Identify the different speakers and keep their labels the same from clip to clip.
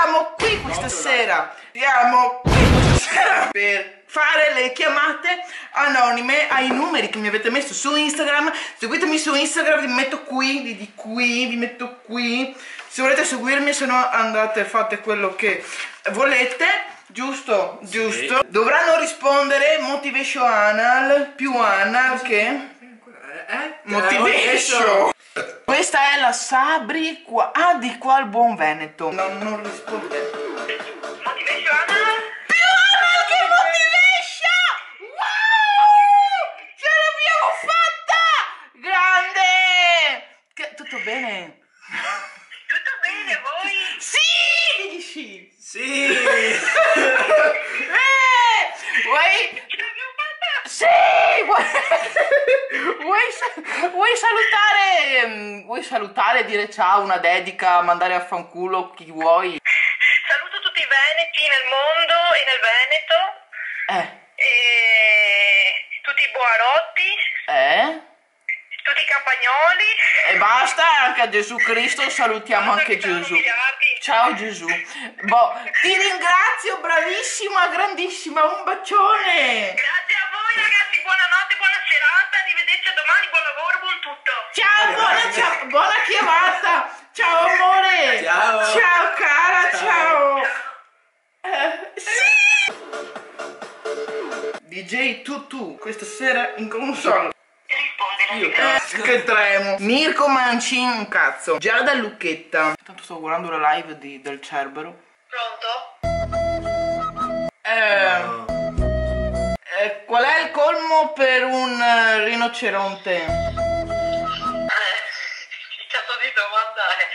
Speaker 1: siamo qui questa sera. Siamo qui questa sera per fare le chiamate anonime ai numeri che mi avete messo su Instagram. Seguitemi su Instagram, vi metto qui, vi metto qui. Se volete seguirmi, se no andate, fate quello che volete. Giusto, giusto. Sì. Dovranno rispondere Motivation Anal più Anal che Motivation. Questa è la Sabri qua. Ah, di qua il buon Veneto. No, non risponde. Motivation Anal più Anal che Motivation. Wow! Ce l'abbiamo fatta! Grande! Tutto bene?
Speaker 2: Tutto bene, voi?
Speaker 1: Sì! Dici? Sì! Vuoi? Sì! Vuoi salutare, dire ciao, una dedica, mandare a fanculo chi vuoi?
Speaker 2: Saluto tutti i veneti nel mondo e nel Veneto. E tutti i boarotti. Tutti i campagnoli.
Speaker 1: E basta, anche a Gesù Cristo salutiamo anche Gesù. Ciao Gesù. Boh, ti ringrazio, bravissima, grandissima, un bacione.
Speaker 2: Grazie a voi ragazzi, buonanotte, buona serata, arrivederci a domani, buon lavoro, buon tutto.
Speaker 1: Ciao, buona chiamata. Ciao amore.
Speaker 3: Ciao.
Speaker 1: Ciao cara, ciao. Sì. DJ Tutu, questa sera in console. Che tremo. Mirko Mancin, un cazzo. Giada Lucchetta. Tanto sto guardando la live del Cerbero.
Speaker 2: Pronto?
Speaker 1: Qual è il colmo per un rinoceronte?
Speaker 2: Cazzo di domandare.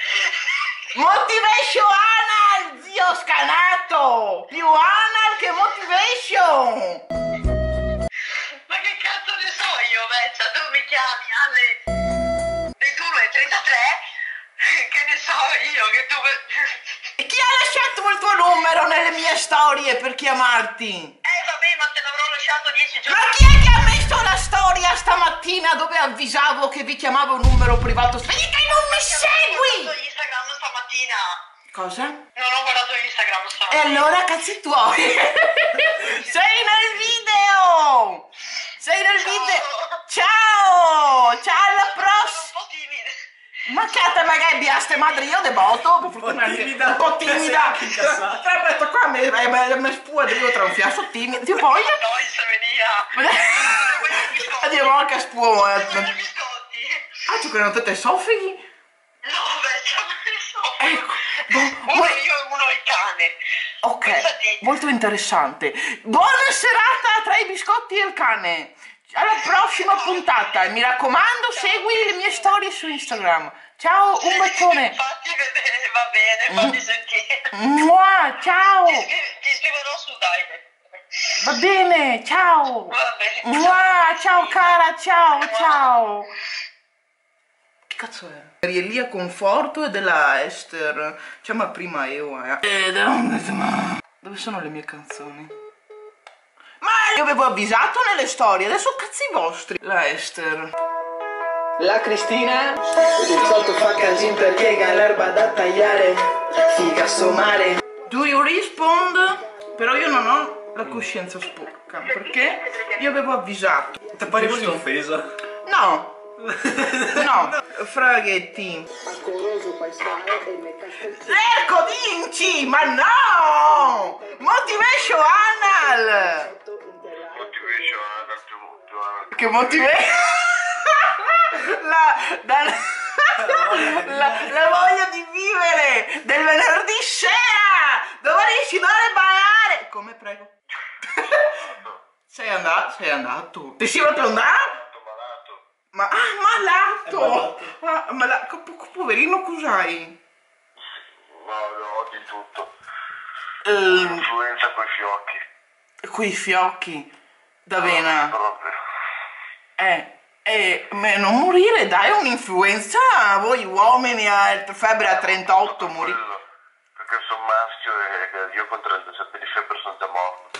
Speaker 1: Motivation Anal, zio scanato. Più Anal che Motivation.
Speaker 2: Ma che cazzo ne so io, Veccia? Tu mi chiami alle 21:33? Che ne so io, che tu...
Speaker 1: E chi ha lasciato il tuo numero nelle mie storie per chiamarti?
Speaker 2: Vabbè, ma te l'avrò lasciato 10 giorni.
Speaker 1: Ma chi è che ha messo la storia stamattina dove avvisavo che vi chiamavo un numero privato? Vedi che non mi segui!
Speaker 2: Non ho guardato Instagram stamattina.
Speaker 1: Cosa?
Speaker 2: Non ho guardato Instagram
Speaker 1: E
Speaker 2: stamattina.
Speaker 1: allora cazzi tuoi! Sei nel video! Sei nel video! Ciao! Ciao, alla prossima!
Speaker 2: Sono un po' timida.
Speaker 1: Ma che magari biaste madre io devoto?
Speaker 3: Un po' timida.
Speaker 1: Un po' timida! Aspetta qua mi spude io tra un fiasso timido. Ti voglio?
Speaker 2: No, se venia.
Speaker 1: Andiamo che spuo.
Speaker 2: Biscotti.
Speaker 1: Ah, tu che non te soffri?
Speaker 2: No, Veccia, non ne so.
Speaker 1: Ecco.
Speaker 2: Uno io e uno il cane.
Speaker 1: Ok,
Speaker 2: Pensati.
Speaker 1: molto interessante. Buona serata tra i biscotti e il cane. Alla prossima puntata. Mi raccomando, segui le mie storie su Instagram. Ciao, un bacione.
Speaker 2: Fatti vedere, va bene, fammi sentire.
Speaker 1: Mua, ciao.
Speaker 2: Ti scriverò su Direct.
Speaker 1: Va bene, ciao.
Speaker 2: Va bene.
Speaker 1: Mua, ciao cara, ciao. Che cazzo è? Elia Conforto e della Esther. Cioè, ma prima io, Dove sono le mie canzoni? Ma io avevo avvisato nelle storie, adesso cazzi vostri. La Esther.
Speaker 4: La Cristina il solito fa casino per piega l'erba da tagliare. Figa somare.
Speaker 1: Do you respond? Però io non ho la coscienza sporca, perché io avevo avvisato.
Speaker 3: Ti pare così offesa?
Speaker 1: No. No, fraghetti. Ecco, Dinci, ma no! Motivation Anal! Che motivation? La voglia di vivere del venerdì sera! Dove riesci a ballare? Come prego? Sei andato? Ti sei fatto andare? Ma malato! Poverino, cos'hai?
Speaker 5: No, ho di tutto.
Speaker 1: Influenza
Speaker 5: coi fiocchi.
Speaker 1: Coi fiocchi? Da vena.
Speaker 5: Proprio.
Speaker 1: Non morire, dai, un'influenza. Voi uomini a febbre a 38 morite.
Speaker 5: Perché sono maschio e io con 37 di febbre sono già morto.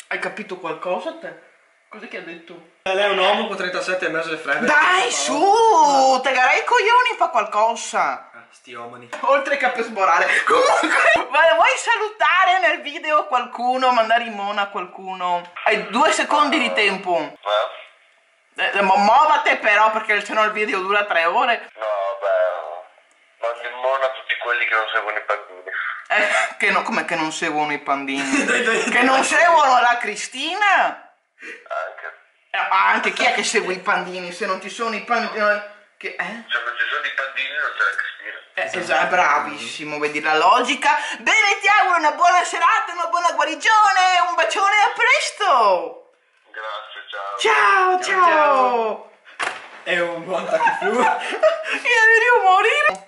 Speaker 1: Hai capito qualcosa te? Cos'è che ha detto?
Speaker 3: Lei è un uomo con 37 e mezzo di febbre.
Speaker 1: Dai, su! Te garai i coglioni, fa qualcosa!
Speaker 3: Sti uomini.
Speaker 1: Oltre che per sborare. Comunque, vuoi vuoi salutare nel video qualcuno, mandare in mona qualcuno? Hai 2 secondi di tempo. Muovate però, perché se no il video dura 3 ore.
Speaker 5: No, beh, mando in mona a tutti quelli che non seguono i pandini.
Speaker 1: Com'è che non seguono i pandini? Che non seguono la Cristina? Anche chi è che segue i pandini? Se non ci sono i pandini... Se non ci
Speaker 5: sono i pandini non c'è la Cristina.
Speaker 1: Esatto, bravissimo, vedi la logica. Bene, ti auguro una buona serata, una buona guarigione, un bacione, a presto!
Speaker 5: Grazie,
Speaker 1: ciao! Ciao!
Speaker 3: È un buon tachiflu.
Speaker 1: Io devo morire!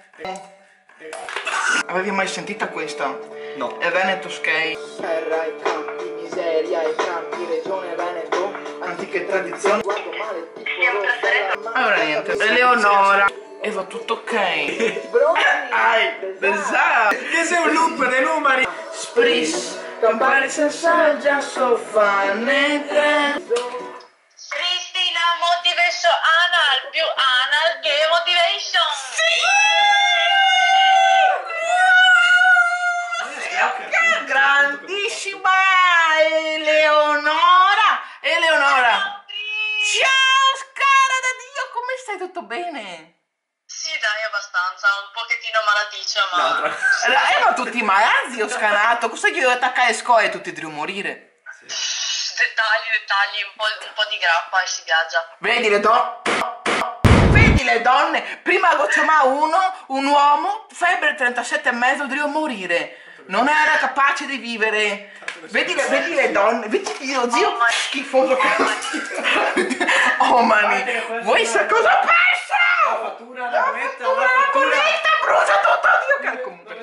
Speaker 1: Avevi mai sentita questa?
Speaker 3: No.
Speaker 1: È Veneto Skate.
Speaker 4: Terra e campi, miseria e campi, regione Veneto,
Speaker 1: Antiche tradizioni.
Speaker 4: guardo male tipo
Speaker 1: Allora niente, Eleonora. E va tutto ok. Esatto.
Speaker 3: Che sei un loop dei numeri.
Speaker 1: Spris, campare senza già sofane.
Speaker 2: Cristina, motivation anal, più anal che motivation.
Speaker 1: Grandissima Eleonora. Ciao cara da Dio, come stai? Tutto bene?
Speaker 2: Sì, dai, abbastanza, un pochettino malaticcia, ma...
Speaker 1: Ma tutti malati, ho scanato. Cosa gli devo attaccare scoie e tutti devo morire?
Speaker 2: Dettagli, un po' di grappa e si viaggia.
Speaker 1: Vedi le donne, prima gocciama un uomo, febbre 37,5, devo morire. Non era capace di vivere. Vedi le donne, vedi io, zio schifoso che... Oh mani, vuoi sa cosa passa?
Speaker 3: La fattura, la
Speaker 1: bolletta brucia tutto, Dio comunque.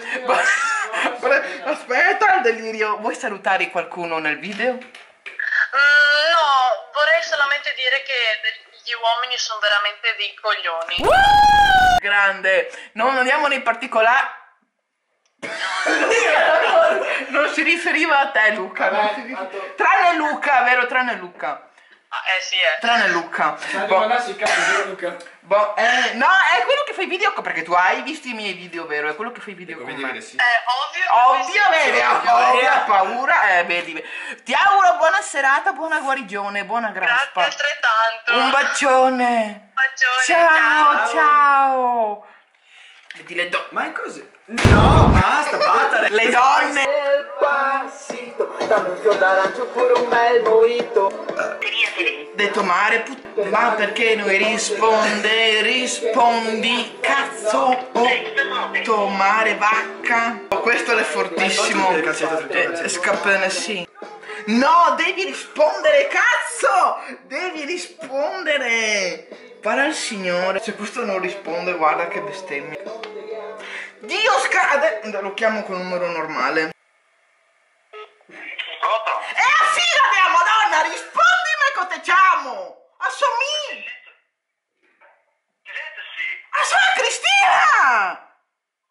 Speaker 1: Aspetta il delirio. Vuoi salutare qualcuno nel video?
Speaker 2: No, vorrei solamente dire che gli uomini sono veramente dei coglioni.
Speaker 1: Grande, non andiamo nei particolari. Non si riferiva a te, Luca. Tranne Luca, vero? Tranne Luca.
Speaker 2: Sì,
Speaker 1: Tranne Luca.
Speaker 3: mandarsi il cazzo, Luca.
Speaker 1: No, è quello che fa i video, perché tu hai visto i miei video, vero? È quello che fa i video con me.
Speaker 3: Sì.
Speaker 1: Ovvio, vedi, ha paura, vedi. Ti auguro buona serata, buona guarigione, buona grappa.
Speaker 2: Grazie altrettanto.
Speaker 1: Un bacione.
Speaker 2: Ciao.
Speaker 1: Ciao. Vedi le donne.
Speaker 3: Ma è così. No, basta, battare.
Speaker 1: Le donne.
Speaker 4: El pasito, dammi un fior d'arancio oppure un bel mojito.
Speaker 1: Detto mare, ma perché non rispondi, cazzo, mare, vacca. Questo è fortissimo. Scappane, sì. No, devi rispondere, cazzo! Devi rispondere. Para il signore. Se questo non risponde, guarda che bestemmia. Dio scade. Lo chiamo con numero normale. E a fila della Madonna, rispondi ma coteciamo! Assommi! Sono Cristina!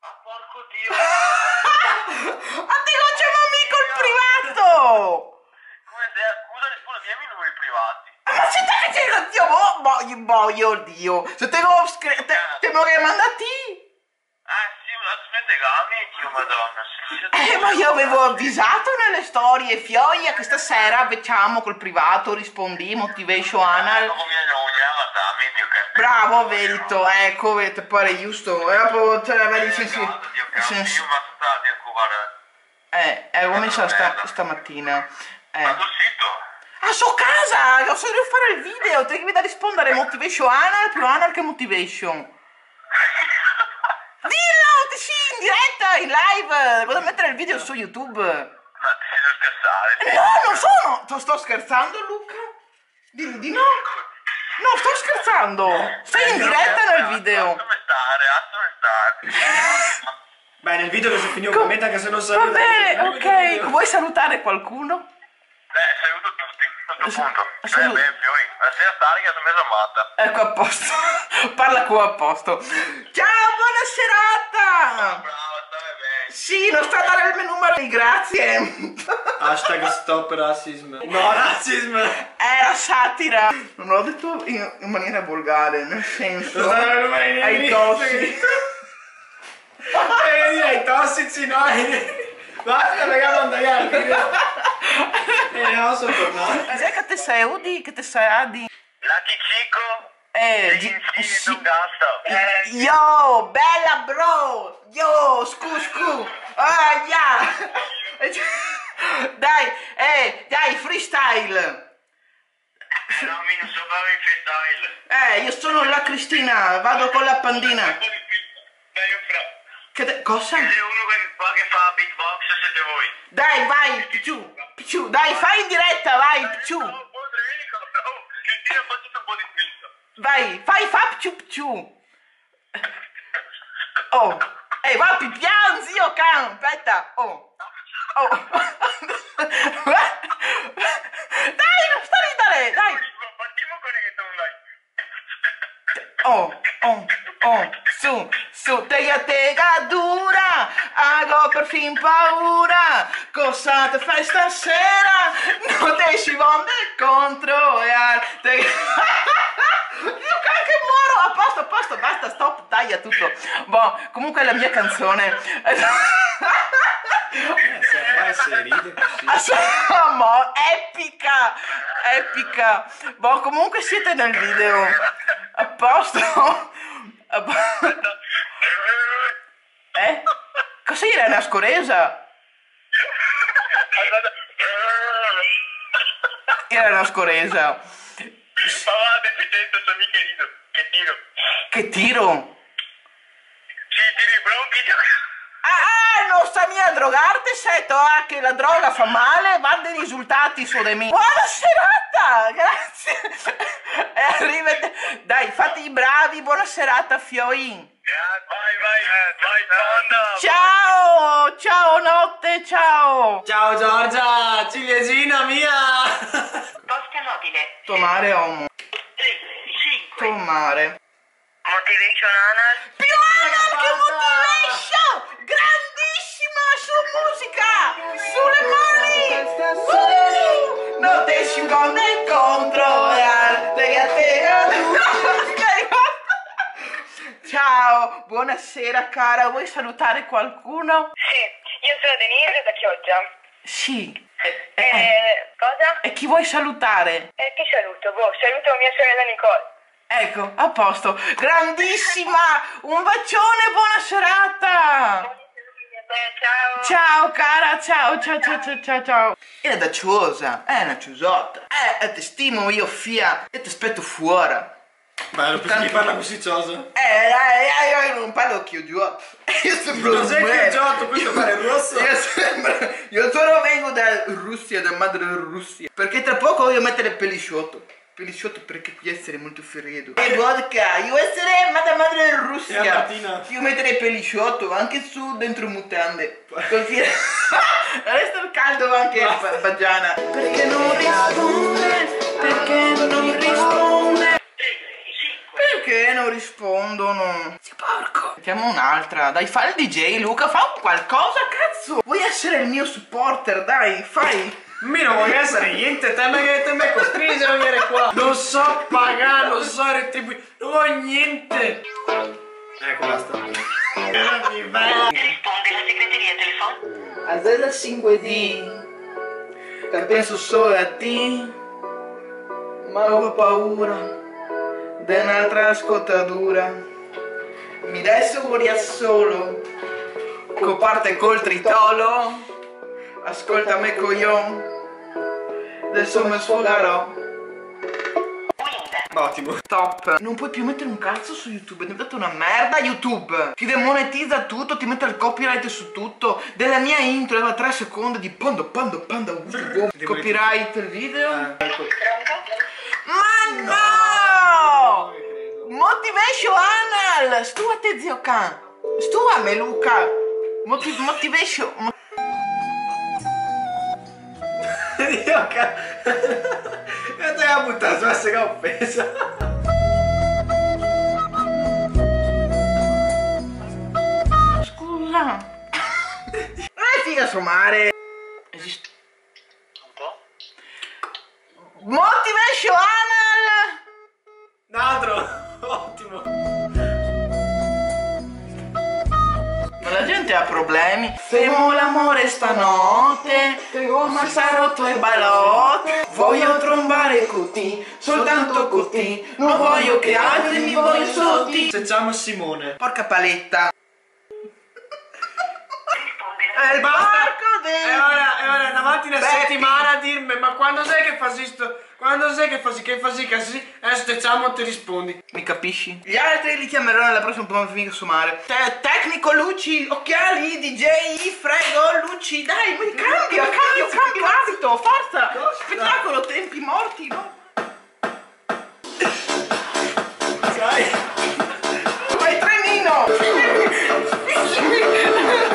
Speaker 5: Ah, porco Dio!
Speaker 1: A te non c'è mica il privato!
Speaker 5: Come sei? Scusa, rispondo, diami i numeri privati.
Speaker 1: Ma se te che c'è Dio, boio, Dio! Se te lo te lo che mandati?
Speaker 5: Sì, ma spentegami, Dio madonna.
Speaker 1: Ma io avevo avvisato nelle storie, Fioia, che stasera facciamo col privato, rispondi, motivation anal. Bravo, verito, ecco, te pare giusto. Cioè, vedi, come sta stamattina? Ah, so casa! Devo fare il video, te devi da rispondere motivation anal più anal che motivation. Dillo, sì, in diretta, in live, vado a mettere il video su YouTube.
Speaker 5: Ma ti sei scherzare?
Speaker 1: No, non sono, sto scherzando, Luca? Dillo di no. No, sto scherzando. Sei in diretta nel video.
Speaker 5: Lasciami stare.
Speaker 3: Beh, nel video adesso finì un commento anche se non sai.
Speaker 1: Va bene, ok. Vuoi salutare qualcuno?
Speaker 5: Saluto tutti, a questo punto. Beh, Fiori, la sera stare che sono messa matta.
Speaker 1: Ecco, a posto. Parla qua a posto. Ciao, buona serata.
Speaker 5: Bravo, stai bene.
Speaker 1: Sì, non sta a dare il mio numero. Grazie.
Speaker 3: Hashtag stop racism. No, racism.
Speaker 1: Era satira. Non l'ho detto in maniera volgare, nel senso. Ai tossici.
Speaker 3: Ai tossici, no. Basta, regalo andare. Non so tornare.
Speaker 1: Sai che te sei Udi? Che te sei Adi?
Speaker 5: Lucky Chico.
Speaker 1: Sì.
Speaker 5: Non gasta.
Speaker 1: Yo, bella bro! Yo, scu. Ah, yeah! Dai, freestyle!
Speaker 5: No, mi non so fare il freestyle.
Speaker 1: Io sono la Cristina, vado con la pandina.
Speaker 5: Dai, fra.
Speaker 1: Cosa?
Speaker 5: Se uno che fa beatbox siete voi.
Speaker 1: Dai, vai, Picciù, dai, fai in diretta, vai, Picciù.
Speaker 5: Cristina, fatti un po' di spinta.
Speaker 1: Vai, fa Picciù. Oh, va, pian, zio can, aspetta, oh. Dai, non sta ridere, dai.
Speaker 5: Partiamo con il
Speaker 1: Su, tega dura, hago per fin paura, cosa te fai stasera, non te ci vonde contro, Io che muoro, a posto, basta, stop, taglia tutto. Boh, comunque è la mia canzone.
Speaker 3: Se ride così.
Speaker 1: Epica. Boh, comunque siete nel video. A posto? Cos'è Irene Ascoresa? Irene Ascoresa. Che tiro?
Speaker 5: Sì, tiri i bronchi.
Speaker 1: Non sta a drogarte, che la droga fa male, va dei risultati su di me. Buona serata, grazie. E arrivederci. Dai, fate i bravi, buona serata, Fioin.
Speaker 5: Vai,
Speaker 1: Ciao, notte, ciao.
Speaker 3: Ciao Giorgia, ciliegina mia.
Speaker 2: Posta mobile.
Speaker 1: Tomare homo.
Speaker 2: 5.
Speaker 1: Tomare.
Speaker 2: Motivation anal.
Speaker 1: Più anal che motivation! Grandissima su musica! Sulle mani! Non te ci vonde contro, Ciao, buonasera cara, vuoi salutare qualcuno?
Speaker 2: Sì, io sono Denise da Chioggia.
Speaker 1: Sì.
Speaker 2: Cosa?
Speaker 1: E chi vuoi salutare?
Speaker 2: Chi saluto? Saluto mia sorella Nicole.
Speaker 1: Ecco, a posto. Grandissima! Un bacione, buona serata!
Speaker 2: Ciao.
Speaker 1: Ciao cara, ciao. È daciosa, è una ciusotta. Ti stimo io, fia, e ti aspetto fuori.
Speaker 3: Bello, perché parla così cosa?
Speaker 1: Io non parlo chiudiotto. Io sembro un
Speaker 3: Cos'è chiudiotto? Questo pare rosso?
Speaker 1: Io solo vengo da Russia, da madre Russia. Perché tra poco voglio mettere pellicciotto. Pellicciotto perché qui essere molto freddo. E vodka, io essere madre Russia. Io metterei pellicciotto anche su dentro mutande. Così resta il caldo anche Baggiana. Perché non risponde? Perché non rispondono? Sì, porco. Mettiamo un'altra. Dai, fai il DJ, Luca. Fa qualcosa, cazzo. Vuoi essere il mio supporter? Dai, fai.
Speaker 3: Mi non voglio essere niente, te mi costringi a venire qua. Non so pagare, non so retribuire, non ho niente. Ecco, basta.
Speaker 2: Risponde la segreteria telefono.
Speaker 4: A della 5D
Speaker 1: Che penso solo a te, ma ho paura di un'altra scottatura. Mi dai seguria solo, coparte col tritolo. Ascoltami coglion, adesso mi sfogherò.
Speaker 3: Ottimo.
Speaker 1: Top. Non puoi più mettere un cazzo su YouTube, è diventato una merda YouTube. Ti demonetizza tutto, ti mette il copyright su tutto. Della mia intro aveva 3 secondi di panda. Copyright il video. Ma no! Motivation anal! Stuate zio can! Stuame Luca! Motivation...
Speaker 3: Dio cazzo. E te la buttato sulla sega offesa.
Speaker 1: Scusa. Non è figa somare. Esiste. Motivation anal.
Speaker 3: Un altro. Ottimo.
Speaker 1: Ma la gente gente ha problemi. Femo l'amore stanotte, ma sarà rotto e balotte. Voglio trombare così, soltanto così. Non voglio che altri mi vogliono sotto.
Speaker 3: Facciamo Simone.
Speaker 1: Porca paletta.
Speaker 3: Il barco
Speaker 1: dentro.
Speaker 3: E ora davanti una settimana a dirmi, ma quando sei che fai sto? Quando sei che fai così? Adesso diciamo ti rispondi.
Speaker 1: Mi capisci? Gli altri li chiamerò nella prossima puntata di Somare. Tecnico, luci, occhiali, DJ, frego, luci, dai, cambio abito, forza! Spettacolo, tempi morti, no?
Speaker 3: Sai?
Speaker 1: Vai trenino!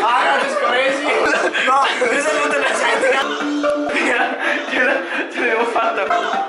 Speaker 3: Ah, no, ti scorresi? No, questa è l'energetica.
Speaker 1: Ce l'avevo fatta.